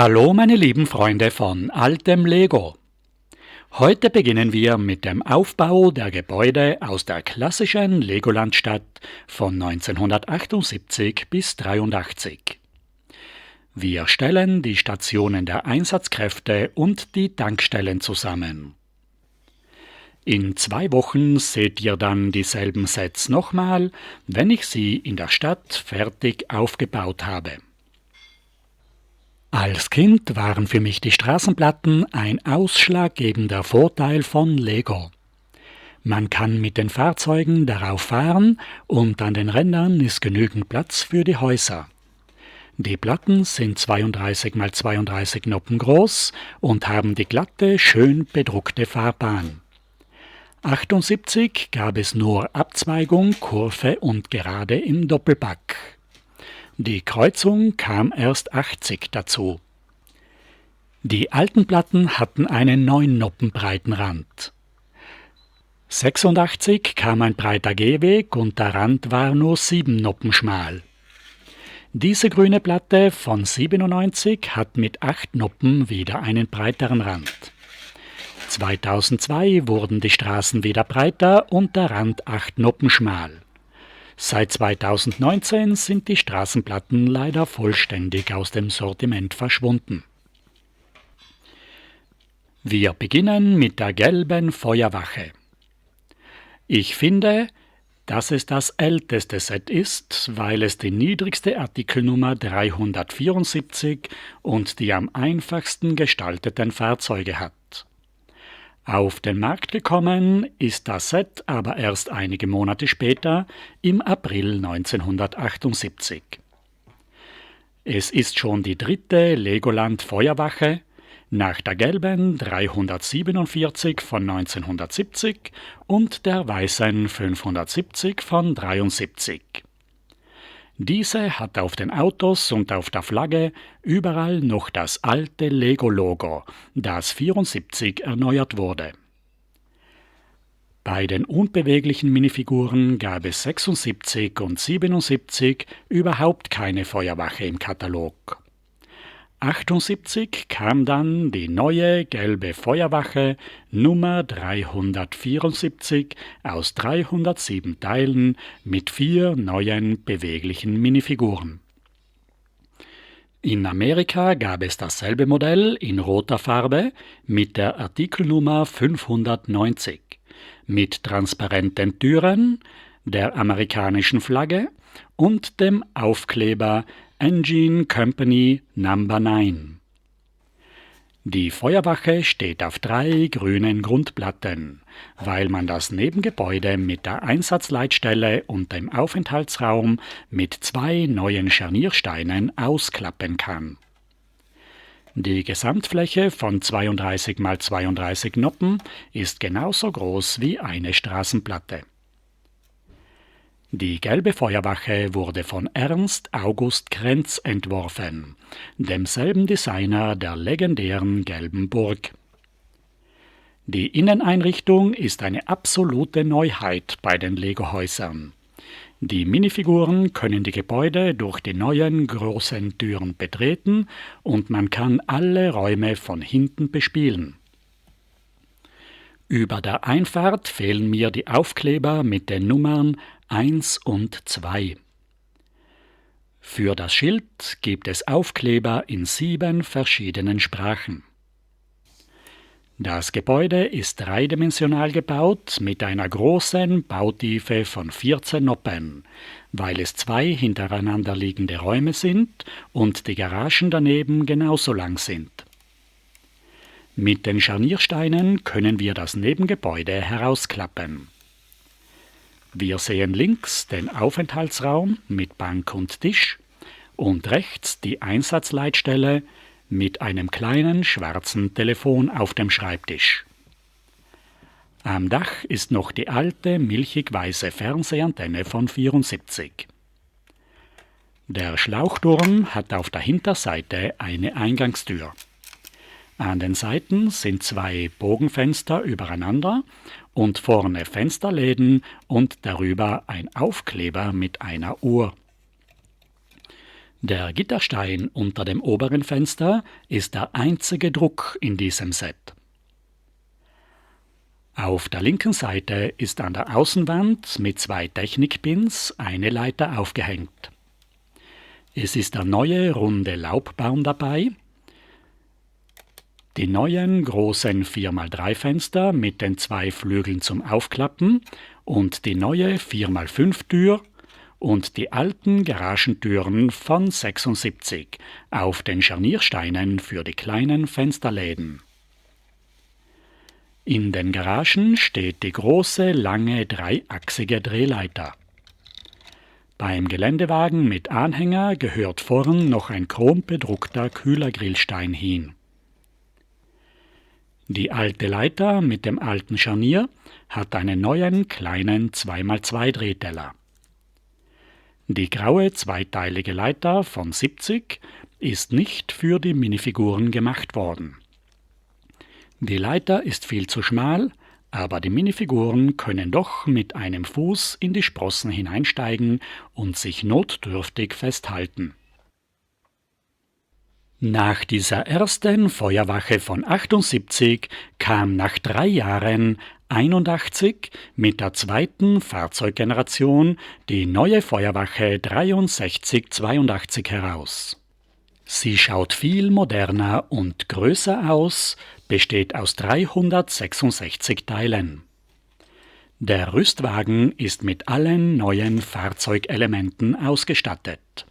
Hallo meine lieben Freunde von altem Lego. Heute beginnen wir mit dem Aufbau der Gebäude aus der klassischen Legolandstadt von 1978 bis 83. Wir stellen die Stationen der Einsatzkräfte und die Tankstellen zusammen. In 2 Wochen seht ihr dann dieselben Sets nochmal, wenn ich sie in der Stadt fertig aufgebaut habe. Als Kind waren für mich die Straßenplatten ein ausschlaggebender Vorteil von Lego. Man kann mit den Fahrzeugen darauf fahren und an den Rändern ist genügend Platz für die Häuser. Die Platten sind 32 x 32 Noppen groß und haben die glatte, schön bedruckte Fahrbahn. 78 gab es nur Abzweigung, Kurve und Gerade im Doppelpack. Die Kreuzung kam erst 80 dazu. Die alten Platten hatten einen 9 Noppen breiten Rand. 86 kam ein breiter Gehweg und der Rand war nur 7 Noppen schmal. Diese grüne Platte von 97 hat mit 8 Noppen wieder einen breiteren Rand. 2002 wurden die Straßen wieder breiter und der Rand 8 Noppen schmal. Seit 2019 sind die Straßenplatten leider vollständig aus dem Sortiment verschwunden. Wir beginnen mit der gelben Feuerwache. Ich finde, dass es das älteste Set ist, weil es die niedrigste Artikelnummer 374 und die am einfachsten gestalteten Fahrzeuge hat. Auf den Markt gekommen ist das Set aber erst einige Monate später, im April 1978. Es ist schon die 3. Legoland Feuerwache, nach der gelben 347 von 1970 und der weißen 570 von 73. Diese hat auf den Autos und auf der Flagge überall noch das alte Lego-Logo, das 74 erneuert wurde. Bei den unbeweglichen Minifiguren gab es 76 und 77 überhaupt keine Feuerwache im Katalog. 78 kam dann die neue gelbe Feuerwache Nummer 374 aus 307 Teilen mit 4 neuen beweglichen Minifiguren. In Amerika gab es dasselbe Modell in roter Farbe mit der Artikelnummer 590, mit transparenten Türen, der amerikanischen Flagge und dem Aufkleber Engine Company No. 9. Die Feuerwache steht auf 3 grünen Grundplatten, weil man das Nebengebäude mit der Einsatzleitstelle und dem Aufenthaltsraum mit 2 neuen Scharniersteinen ausklappen kann. Die Gesamtfläche von 32 x 32 Noppen ist genauso groß wie eine Straßenplatte. Die gelbe Feuerwache wurde von Ernst August Krenz entworfen, demselben Designer der legendären gelben Burg. Die Inneneinrichtung ist eine absolute Neuheit bei den Lego-Häusern. Die Minifiguren können die Gebäude durch die neuen großen Türen betreten und man kann alle Räume von hinten bespielen. Über der Einfahrt fehlen mir die Aufkleber mit den Nummern 1 und 2. Für das Schild gibt es Aufkleber in 7 verschiedenen Sprachen. Das Gebäude ist dreidimensional gebaut mit einer großen Bautiefe von 14 Noppen, weil es 2 hintereinander liegende Räume sind und die Garagen daneben genauso lang sind. Mit den Scharniersteinen können wir das Nebengebäude herausklappen. Wir sehen links den Aufenthaltsraum mit Bank und Tisch und rechts die Einsatzleitstelle mit einem kleinen schwarzen Telefon auf dem Schreibtisch. Am Dach ist noch die alte milchig-weiße Fernsehantenne von 74. Der Schlauchturm hat auf der Hinterseite eine Eingangstür. An den Seiten sind 2 Bogenfenster übereinander und vorne Fensterläden und darüber ein Aufkleber mit einer Uhr. Der Gitterstein unter dem oberen Fenster ist der einzige Druck in diesem Set. Auf der linken Seite ist an der Außenwand mit 2 Technikpins eine Leiter aufgehängt. Es ist der neue runde Laubbaum dabei, die neuen großen 4x3 Fenster mit den 2 Flügeln zum Aufklappen und die neue 4x5 Tür und die alten Garagentüren von 76 auf den Scharniersteinen für die kleinen Fensterläden. In den Garagen steht die große, lange, dreiachsige Drehleiter. Beim Geländewagen mit Anhänger gehört vorn noch ein chrombedruckter Kühlergrillstein hin. Die alte Leiter mit dem alten Scharnier hat einen neuen kleinen 2x2 Drehteller. Die graue zweiteilige Leiter von 70 ist nicht für die Minifiguren gemacht worden. Die Leiter ist viel zu schmal, aber die Minifiguren können doch mit einem Fuß in die Sprossen hineinsteigen und sich notdürftig festhalten. Nach dieser ersten Feuerwache von 78 kam nach 3 Jahren 81 mit der zweiten Fahrzeuggeneration die neue Feuerwache 6382 heraus. Sie schaut viel moderner und größer aus, besteht aus 366 Teilen. Der Rüstwagen ist mit allen neuen Fahrzeugelementen ausgestattet.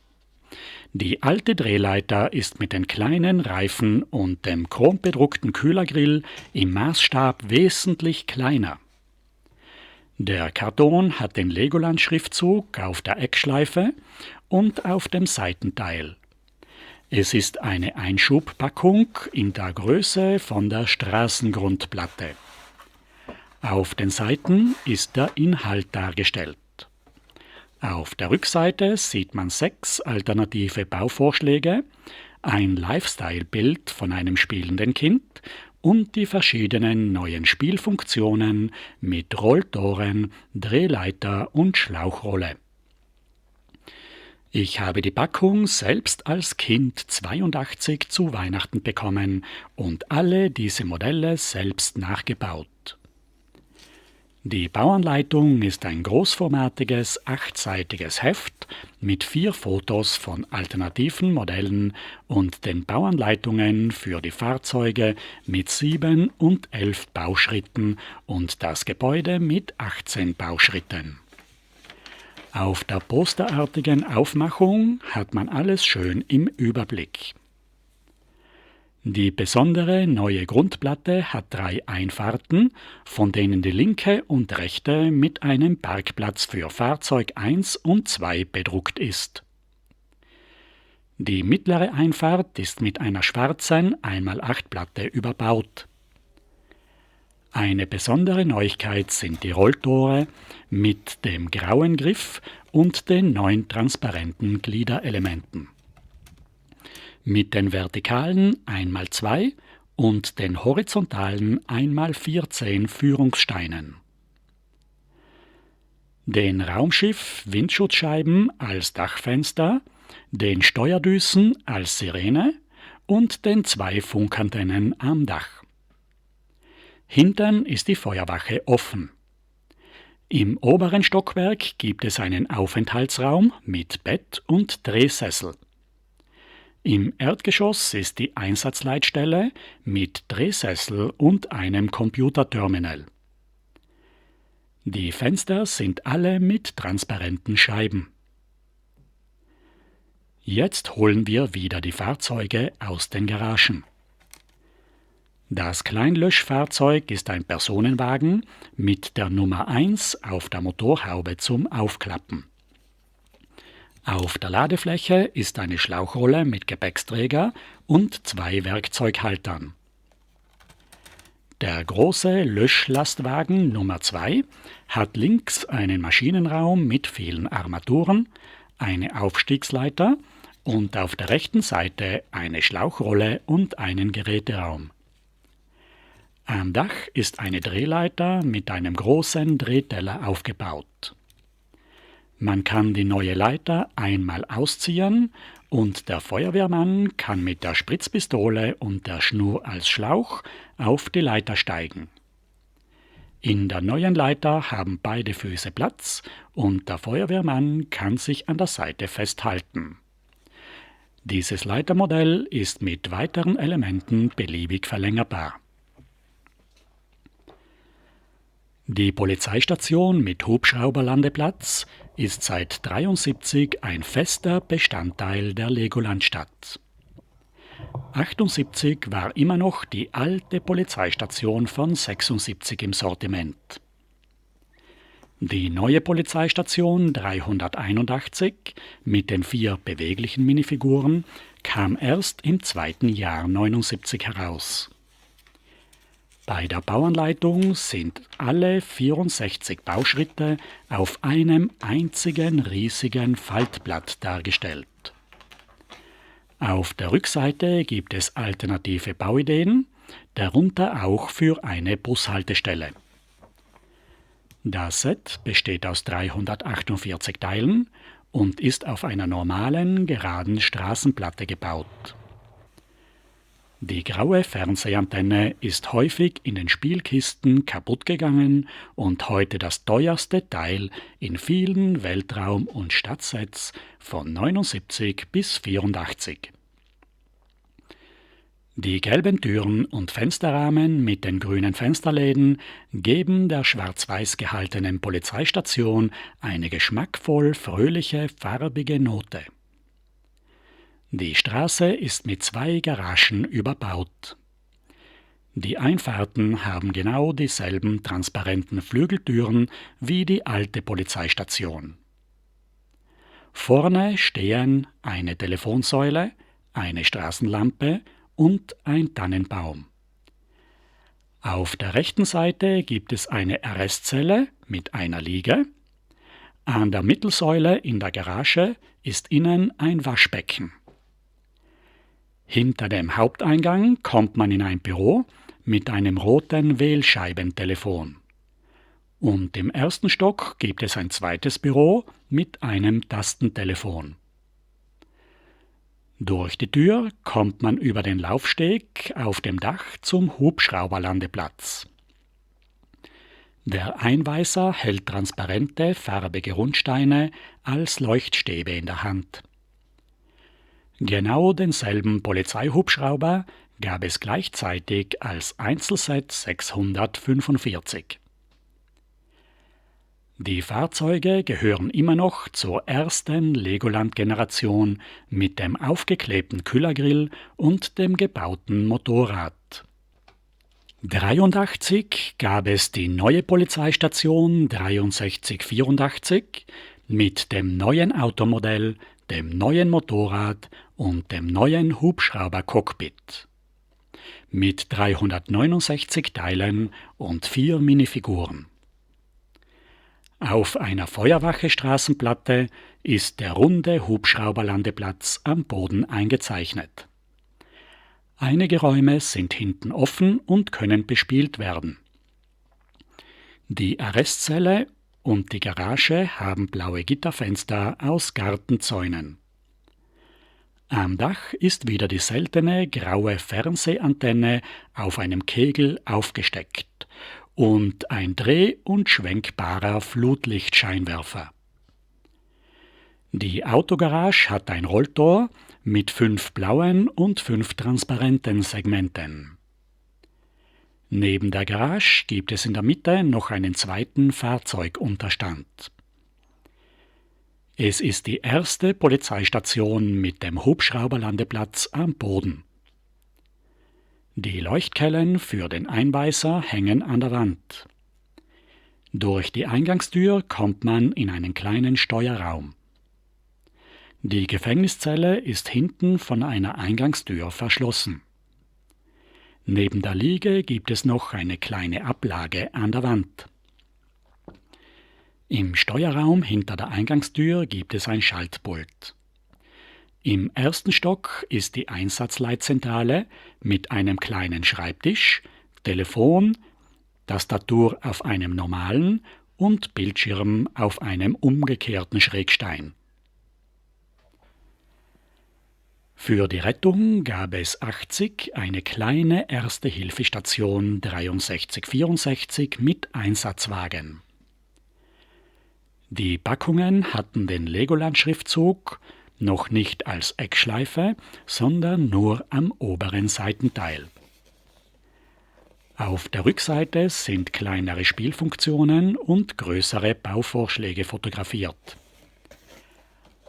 Die alte Drehleiter ist mit den kleinen Reifen und dem chrombedruckten Kühlergrill im Maßstab wesentlich kleiner. Der Karton hat den Legoland-Schriftzug auf der Eckschleife und auf dem Seitenteil. Es ist eine Einschubpackung in der Größe von der Straßengrundplatte. Auf den Seiten ist der Inhalt dargestellt. Auf der Rückseite sieht man 6 alternative Bauvorschläge, ein Lifestyle-Bild von einem spielenden Kind und die verschiedenen neuen Spielfunktionen mit Rolltoren, Drehleiter und Schlauchrolle. Ich habe die Packung selbst als Kind 82 zu Weihnachten bekommen und alle diese Modelle selbst nachgebaut. Die Bauanleitung ist ein großformatiges, 8-seitiges Heft mit 4 Fotos von alternativen Modellen und den Bauanleitungen für die Fahrzeuge mit 7 und 11 Bauschritten und das Gebäude mit 18 Bauschritten. Auf der posterartigen Aufmachung hat man alles schön im Überblick. Die besondere neue Grundplatte hat 3 Einfahrten, von denen die linke und rechte mit einem Parkplatz für Fahrzeug 1 und 2 bedruckt ist. Die mittlere Einfahrt ist mit einer schwarzen 1x8 Platte überbaut. Eine besondere Neuigkeit sind die Rolltore mit dem grauen Griff und den 9 transparenten Gliederelementen. Mit den vertikalen 1x2 und den horizontalen 1x14 Führungssteinen. Den Raumschiff-Windschutzscheiben als Dachfenster, den Steuerdüsen als Sirene und den 2 Funkantennen am Dach. Hinten ist die Feuerwache offen. Im oberen Stockwerk gibt es einen Aufenthaltsraum mit Bett und Drehsessel. Im Erdgeschoss ist die Einsatzleitstelle mit Drehsessel und einem Computerterminal. Die Fenster sind alle mit transparenten Scheiben. Jetzt holen wir wieder die Fahrzeuge aus den Garagen. Das Kleinlöschfahrzeug ist ein Personenwagen mit der Nummer 1 auf der Motorhaube zum Aufklappen. Auf der Ladefläche ist eine Schlauchrolle mit Gepäcksträger und 2 Werkzeughaltern. Der große Löschlastwagen Nummer 2 hat links einen Maschinenraum mit vielen Armaturen, eine Aufstiegsleiter und auf der rechten Seite eine Schlauchrolle und einen Geräteraum. Am Dach ist eine Drehleiter mit einem großen Drehteller aufgebaut. Man kann die neue Leiter einmal ausziehen und der Feuerwehrmann kann mit der Spritzpistole und der Schnur als Schlauch auf die Leiter steigen. In der neuen Leiter haben beide Füße Platz und der Feuerwehrmann kann sich an der Seite festhalten. Dieses Leitermodell ist mit weiteren Elementen beliebig verlängerbar. Die Polizeistation mit Hubschrauberlandeplatz ist seit 1973 ein fester Bestandteil der Legolandstadt. 1978 war immer noch die alte Polizeistation von 1976 im Sortiment. Die neue Polizeistation 381 mit den 4 beweglichen Minifiguren kam erst im zweiten Jahr 1979 heraus. Bei der Bauanleitung sind alle 64 Bauschritte auf einem einzigen riesigen Faltblatt dargestellt. Auf der Rückseite gibt es alternative Bauideen, darunter auch für eine Bushaltestelle. Das Set besteht aus 348 Teilen und ist auf einer normalen, geraden Straßenplatte gebaut. Die graue Fernsehantenne ist häufig in den Spielkisten kaputt gegangen und heute das teuerste Teil in vielen Weltraum- und Stadtsets von 79 bis 84. Die gelben Türen und Fensterrahmen mit den grünen Fensterläden geben der schwarz-weiß gehaltenen Polizeistation eine geschmackvoll fröhliche, farbige Note. Die Straße ist mit 2 Garagen überbaut. Die Einfahrten haben genau dieselben transparenten Flügeltüren wie die alte Polizeistation. Vorne stehen eine Telefonsäule, eine Straßenlampe und ein Tannenbaum. Auf der rechten Seite gibt es eine Arrestzelle mit einer Liege. An der Mittelsäule in der Garage ist innen ein Waschbecken. Hinter dem Haupteingang kommt man in ein Büro mit einem roten Wählscheibentelefon. Und im ersten Stock gibt es ein zweites Büro mit einem Tastentelefon. Durch die Tür kommt man über den Laufsteg auf dem Dach zum Hubschrauberlandeplatz. Der Einweiser hält transparente, farbige Rundsteine als Leuchtstäbe in der Hand. Genau denselben Polizeihubschrauber gab es gleichzeitig als Einzelset 645. Die Fahrzeuge gehören immer noch zur ersten Legoland-Generation mit dem aufgeklebten Kühlergrill und dem gebauten Motorrad. 1983 gab es die neue Polizeistation 6384 mit dem neuen Automodell, dem neuen Motorrad und dem neuen Hubschrauber-Cockpit. Mit 369 Teilen und 4 Minifiguren. Auf einer Feuerwache-Straßenplatte ist der runde Hubschrauberlandeplatz am Boden eingezeichnet. Einige Räume sind hinten offen und können bespielt werden. Die Arrestzelle und die Garage haben blaue Gitterfenster aus Gartenzäunen. Am Dach ist wieder die seltene graue Fernsehantenne auf einem Kegel aufgesteckt und ein dreh- und schwenkbarer Flutlichtscheinwerfer. Die Autogarage hat ein Rolltor mit 5 blauen und 5 transparenten Segmenten. Neben der Garage gibt es in der Mitte noch einen zweiten Fahrzeugunterstand. Es ist die erste Polizeistation mit dem Hubschrauberlandeplatz am Boden. Die Leuchtkellen für den Einweiser hängen an der Wand. Durch die Eingangstür kommt man in einen kleinen Steuerraum. Die Gefängniszelle ist hinten von einer Eingangstür verschlossen. Neben der Liege gibt es noch eine kleine Ablage an der Wand. Im Steuerraum hinter der Eingangstür gibt es ein Schaltpult. Im ersten Stock ist die Einsatzleitzentrale mit einem kleinen Schreibtisch, Telefon, Tastatur auf einem normalen und Bildschirm auf einem umgekehrten Schrägstein. Für die Rettung gab es 80 eine kleine Erste-Hilfe-Station 6364 mit Einsatzwagen. Die Packungen hatten den Legoland-Schriftzug noch nicht als Eckschleife, sondern nur am oberen Seitenteil. Auf der Rückseite sind kleinere Spielfunktionen und größere Bauvorschläge fotografiert.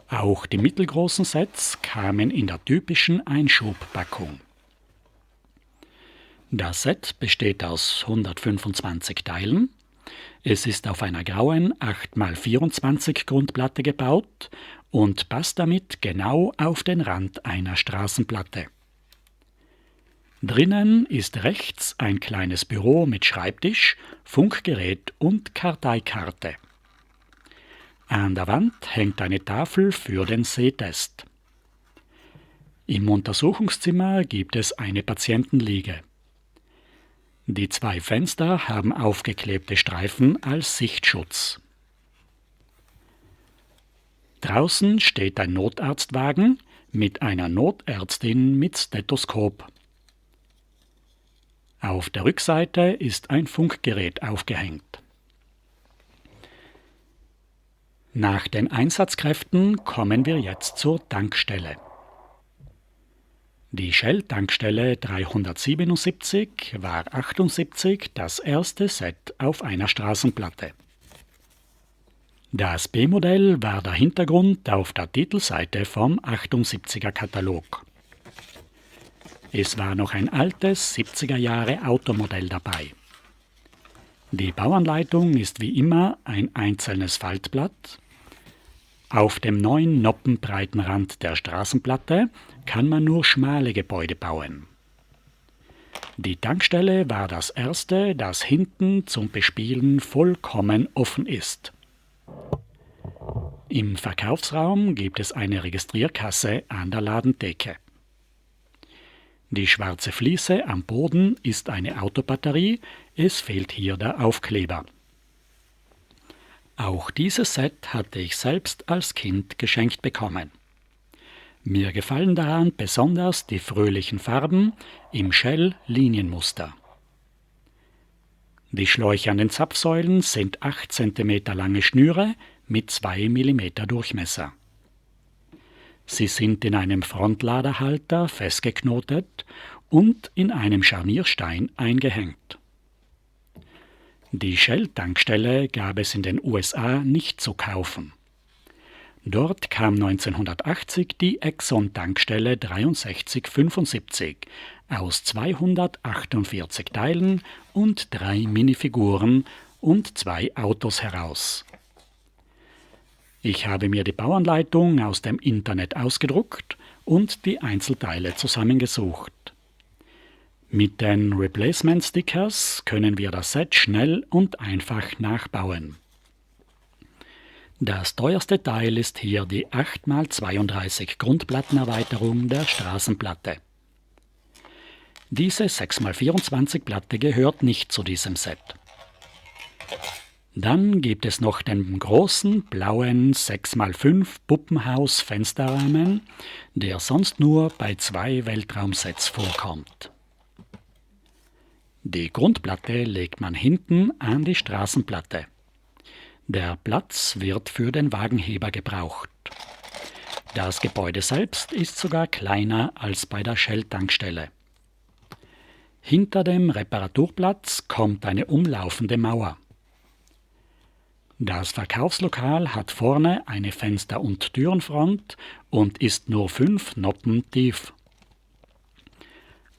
Auch die mittelgroßen Sets kamen in der typischen Einschubpackung. Das Set besteht aus 125 Teilen. Es ist auf einer grauen 8x24 Grundplatte gebaut und passt damit genau auf den Rand einer Straßenplatte. Drinnen ist rechts ein kleines Büro mit Schreibtisch, Funkgerät und Karteikarte. An der Wand hängt eine Tafel für den Sehtest. Im Untersuchungszimmer gibt es eine Patientenliege. Die 2 Fenster haben aufgeklebte Streifen als Sichtschutz. Draußen steht ein Notarztwagen mit einer Notärztin mit Stethoskop. Auf der Rückseite ist ein Funkgerät aufgehängt. Nach den Einsatzkräften kommen wir jetzt zur Tankstelle. Die Shell-Tankstelle 377 war 78 das erste Set auf einer Straßenplatte. Das B-Modell war der Hintergrund auf der Titelseite vom 78er Katalog. Es war noch ein altes 70er Jahre Automodell dabei. Die Bauanleitung ist wie immer ein einzelnes Faltblatt. Auf dem 9 Noppen breiten Rand der Straßenplatte kann man nur schmale Gebäude bauen. Die Tankstelle war das erste, das hinten zum Bespielen vollkommen offen ist. Im Verkaufsraum gibt es eine Registrierkasse an der Ladentheke. Die schwarze Fliese am Boden ist eine Autobatterie, es fehlt hier der Aufkleber. Auch dieses Set hatte ich selbst als Kind geschenkt bekommen. Mir gefallen daran besonders die fröhlichen Farben im Shell-Linienmuster. Die Schläuche an den Zapfsäulen sind 8 cm lange Schnüre mit 2 mm Durchmesser. Sie sind in einem Frontladerhalter festgeknotet und in einem Scharnierstein eingehängt. Die Shell-Tankstelle gab es in den USA nicht zu kaufen. Dort kam 1980 die Exxon-Tankstelle 6375 aus 248 Teilen und 3 Minifiguren und 2 Autos heraus. Ich habe mir die Bauanleitung aus dem Internet ausgedruckt und die Einzelteile zusammengesucht. Mit den Replacement-Stickers können wir das Set schnell und einfach nachbauen. Das teuerste Teil ist hier die 8x32 Grundplattenerweiterung der Straßenplatte. Diese 6x24 Platte gehört nicht zu diesem Set. Dann gibt es noch den großen blauen 6x5 Puppenhaus-Fensterrahmen, der sonst nur bei 2 Weltraumsets vorkommt. Die Grundplatte legt man hinten an die Straßenplatte. Der Platz wird für den Wagenheber gebraucht. Das Gebäude selbst ist sogar kleiner als bei der Shell-Tankstelle. Hinter dem Reparaturplatz kommt eine umlaufende Mauer. Das Verkaufslokal hat vorne eine Fenster- und Türenfront und ist nur 5 Noppen tief.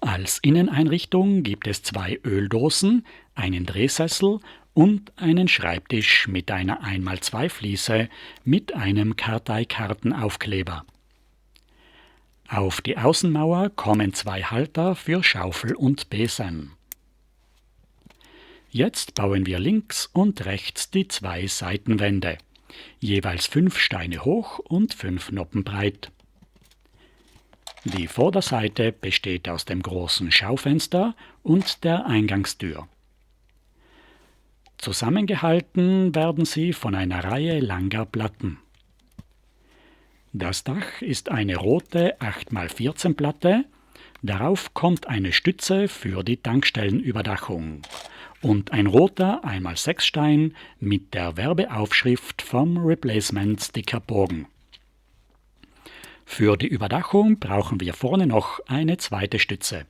Als Inneneinrichtung gibt es 2 Öldosen, einen Drehsessel und einen Schreibtisch mit einer 1x2 Fliese mit einem Karteikartenaufkleber. Auf die Außenmauer kommen 2 Halter für Schaufel und Besen. Jetzt bauen wir links und rechts die 2 Seitenwände, jeweils 5 Steine hoch und 5 Noppen breit. Die Vorderseite besteht aus dem großen Schaufenster und der Eingangstür. Zusammengehalten werden sie von einer Reihe langer Platten. Das Dach ist eine rote 8x14 Platte. Darauf kommt eine Stütze für die Tankstellenüberdachung und ein roter 1x6 Stein mit der Werbeaufschrift vom Replacement Sticker Bogen. Für die Überdachung brauchen wir vorne noch eine zweite Stütze.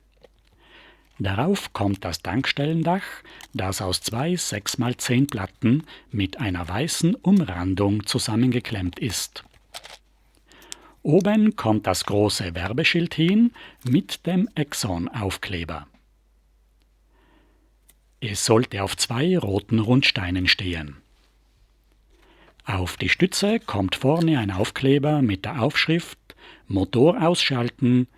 Darauf kommt das Tankstellendach, das aus zwei 6x10 Platten mit einer weißen Umrandung zusammengeklemmt ist. Oben kommt das große Werbeschild hin mit dem Exxon-Aufkleber. Es sollte auf zwei roten Rundsteinen stehen. Auf die Stütze kommt vorne ein Aufkleber mit der Aufschrift Motor ausschalten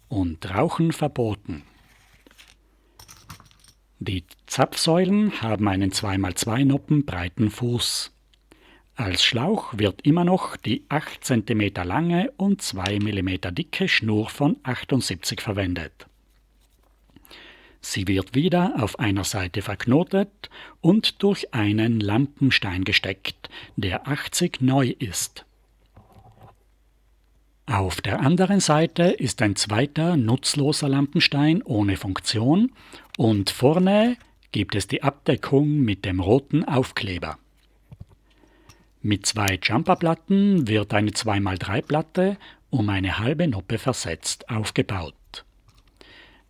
und Rauchen verboten. Die Zapfsäulen haben einen 2x2 Noppen breiten Fuß. Als Schlauch wird immer noch die 8 cm lange und 2 mm dicke Schnur von 78 verwendet. Sie wird wieder auf einer Seite verknotet und durch einen Lampenstein gesteckt, der 80 neu ist. Auf der anderen Seite ist ein zweiter nutzloser Lampenstein ohne Funktion und vorne gibt es die Abdeckung mit dem roten Aufkleber. Mit zwei Jumperplatten wird eine 2x3 Platte um eine halbe Noppe versetzt aufgebaut.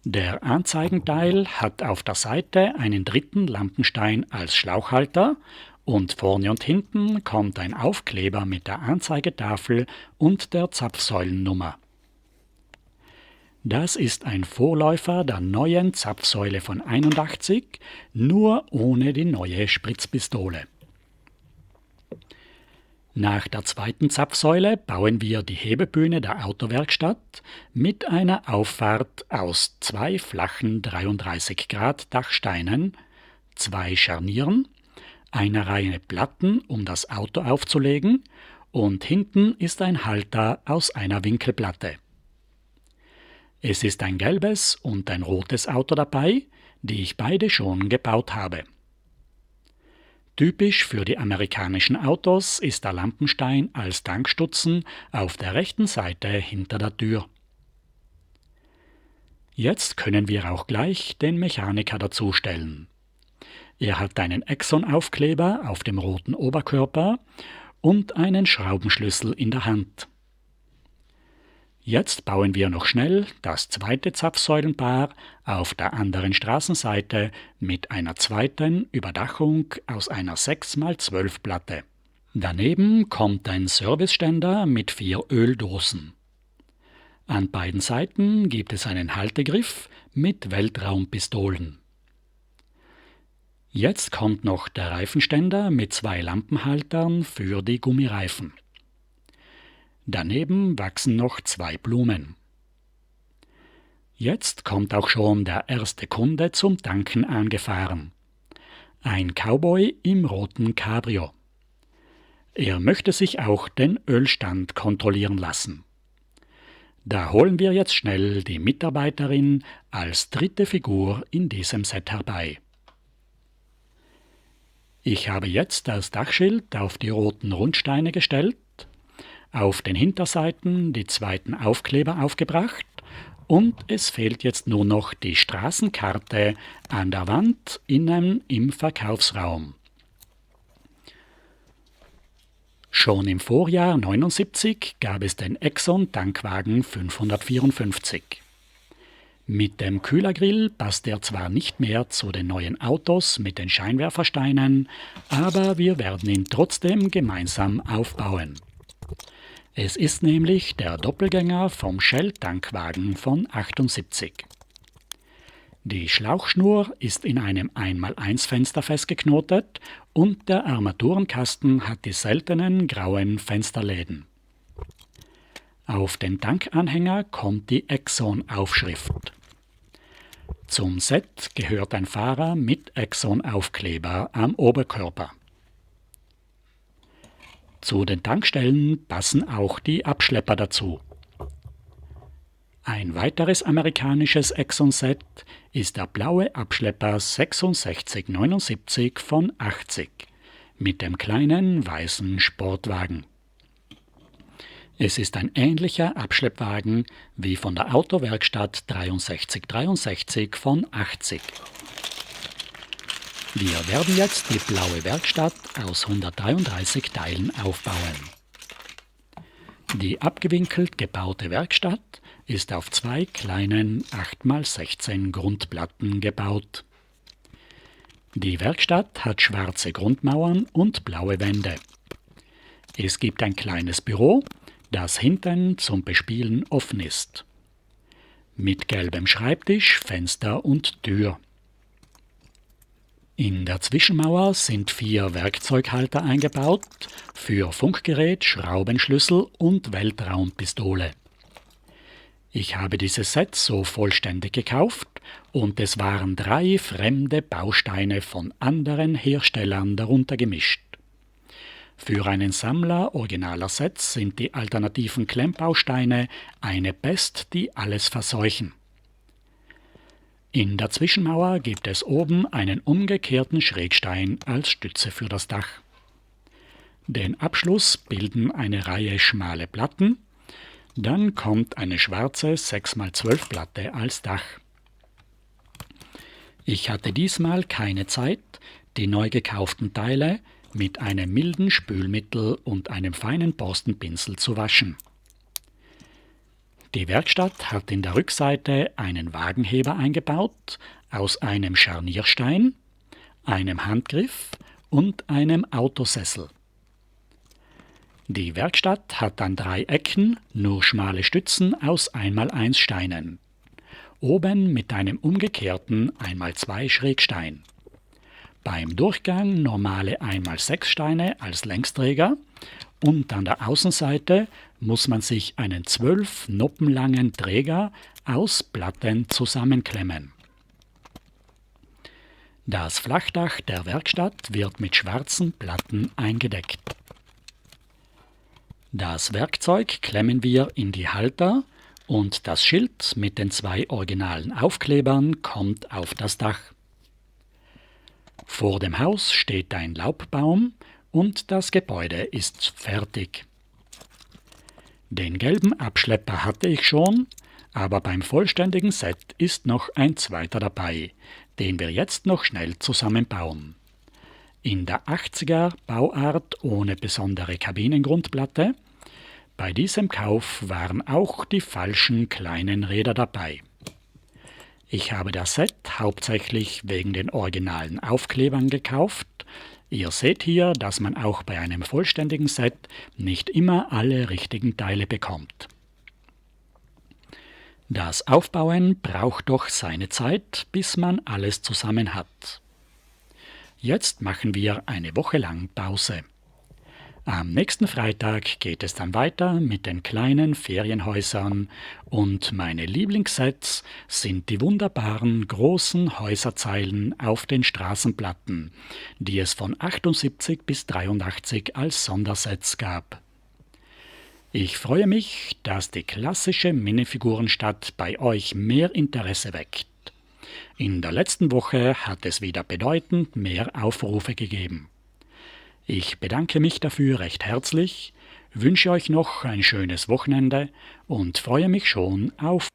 Der Anzeigenteil hat auf der Seite einen dritten Lampenstein als Schlauchhalter und vorne und hinten kommt ein Aufkleber mit der Anzeigetafel und der Zapfsäulennummer. Das ist ein Vorläufer der neuen Zapfsäule von 81, nur ohne die neue Spritzpistole. Nach der zweiten Zapfsäule bauen wir die Hebebühne der Autowerkstatt mit einer Auffahrt aus zwei flachen 33 Grad Dachsteinen, zwei Scharnieren, einer Reihe Platten, um das Auto aufzulegen, und hinten ist ein Halter aus einer Winkelplatte. Es ist ein gelbes und ein rotes Auto dabei, die ich beide schon gebaut habe. Typisch für die amerikanischen Autos ist der Lampenstein als Tankstutzen auf der rechten Seite hinter der Tür. Jetzt können wir auch gleich den Mechaniker dazustellen. Er hat einen Exxon-Aufkleber auf dem roten Oberkörper und einen Schraubenschlüssel in der Hand. Jetzt bauen wir noch schnell das zweite Zapfsäulenpaar auf der anderen Straßenseite mit einer zweiten Überdachung aus einer 6x12 Platte. Daneben kommt ein Serviceständer mit 4 Öldosen. An beiden Seiten gibt es einen Haltegriff mit Weltraumpistolen. Jetzt kommt noch der Reifenständer mit 2 Lampenhaltern für die Gummireifen. Daneben wachsen noch 2 Blumen. Jetzt kommt auch schon der erste Kunde zum Tanken angefahren. Ein Cowboy im roten Cabrio. Er möchte sich auch den Ölstand kontrollieren lassen. Da holen wir jetzt schnell die Mitarbeiterin als dritte Figur in diesem Set herbei. Ich habe jetzt das Dachschild auf die roten Rundsteine gestellt, auf den Hinterseiten die zweiten Aufkleber aufgebracht und es fehlt jetzt nur noch die Straßenkarte an der Wand innen im Verkaufsraum. Schon im Vorjahr 79 gab es den Exxon Tankwagen 554. Mit dem Kühlergrill passt er zwar nicht mehr zu den neuen Autos mit den Scheinwerfersteinen, aber wir werden ihn trotzdem gemeinsam aufbauen. Es ist nämlich der Doppelgänger vom Shell-Tankwagen von 78. Die Schlauchschnur ist in einem 1x1 Fenster festgeknotet und der Armaturenkasten hat die seltenen grauen Fensterläden. Auf den Tankanhänger kommt die Exxon-Aufschrift. Zum Set gehört ein Fahrer mit Exxon-Aufkleber am Oberkörper. Zu den Tankstellen passen auch die Abschlepper dazu. Ein weiteres amerikanisches Exxon-Set ist der blaue Abschlepper 6679 von 80 mit dem kleinen weißen Sportwagen. Es ist ein ähnlicher Abschleppwagen wie von der Autowerkstatt 6363 von 80. Wir werden jetzt die blaue Werkstatt aus 133 Teilen aufbauen. Die abgewinkelt gebaute Werkstatt ist auf zwei kleinen 8x16 Grundplatten gebaut. Die Werkstatt hat schwarze Grundmauern und blaue Wände. Es gibt ein kleines Büro, das hinten zum Bespielen offen ist. Mit gelbem Schreibtisch, Fenster und Tür. In der Zwischenmauer sind 4 Werkzeughalter eingebaut für Funkgerät, Schraubenschlüssel und Weltraumpistole. Ich habe dieses Set so vollständig gekauft und es waren 3 fremde Bausteine von anderen Herstellern darunter gemischt. Für einen Sammler originaler Sets sind die alternativen Klemmbausteine eine Pest, die alles verseuchen. In der Zwischenmauer gibt es oben einen umgekehrten Schrägstein als Stütze für das Dach. Den Abschluss bilden eine Reihe schmale Platten, dann kommt eine schwarze 6x12 Platte als Dach. Ich hatte diesmal keine Zeit, die neu gekauften Teile mit einem milden Spülmittel und einem feinen Borstenpinsel zu waschen. Die Werkstatt hat in der Rückseite einen Wagenheber eingebaut aus einem Scharnierstein, einem Handgriff und einem Autosessel. Die Werkstatt hat an 3 Ecken nur schmale Stützen aus 1x1 Steinen, oben mit einem umgekehrten 1x2 Schrägstein. Beim Durchgang normale 1x6 Steine als Längsträger und an der Außenseite muss man sich einen 12 Noppen langen Träger aus Platten zusammenklemmen. Das Flachdach der Werkstatt wird mit schwarzen Platten eingedeckt. Das Werkzeug klemmen wir in die Halter und das Schild mit den 2 originalen Aufklebern kommt auf das Dach. Vor dem Haus steht ein Laubbaum und das Gebäude ist fertig. Den gelben Abschlepper hatte ich schon, aber beim vollständigen Set ist noch ein zweiter dabei, den wir jetzt noch schnell zusammenbauen. In der 80er Bauart ohne besondere Kabinengrundplatte. Bei diesem Kauf waren auch die falschen kleinen Räder dabei. Ich habe das Set hauptsächlich wegen den originalen Aufklebern gekauft. Ihr seht hier, dass man auch bei einem vollständigen Set nicht immer alle richtigen Teile bekommt. Das Aufbauen braucht doch seine Zeit, bis man alles zusammen hat. Jetzt machen wir eine Woche lang Pause. Am nächsten Freitag geht es dann weiter mit den kleinen Ferienhäusern und meine Lieblingssets sind die wunderbaren großen Häuserzeilen auf den Straßenplatten, die es von 78 bis 83 als Sondersets gab. Ich freue mich, dass die klassische Minifigurenstadt bei euch mehr Interesse weckt. In der letzten Woche hat es wieder bedeutend mehr Aufrufe gegeben. Ich bedanke mich dafür recht herzlich, wünsche euch noch ein schönes Wochenende und freue mich schon auf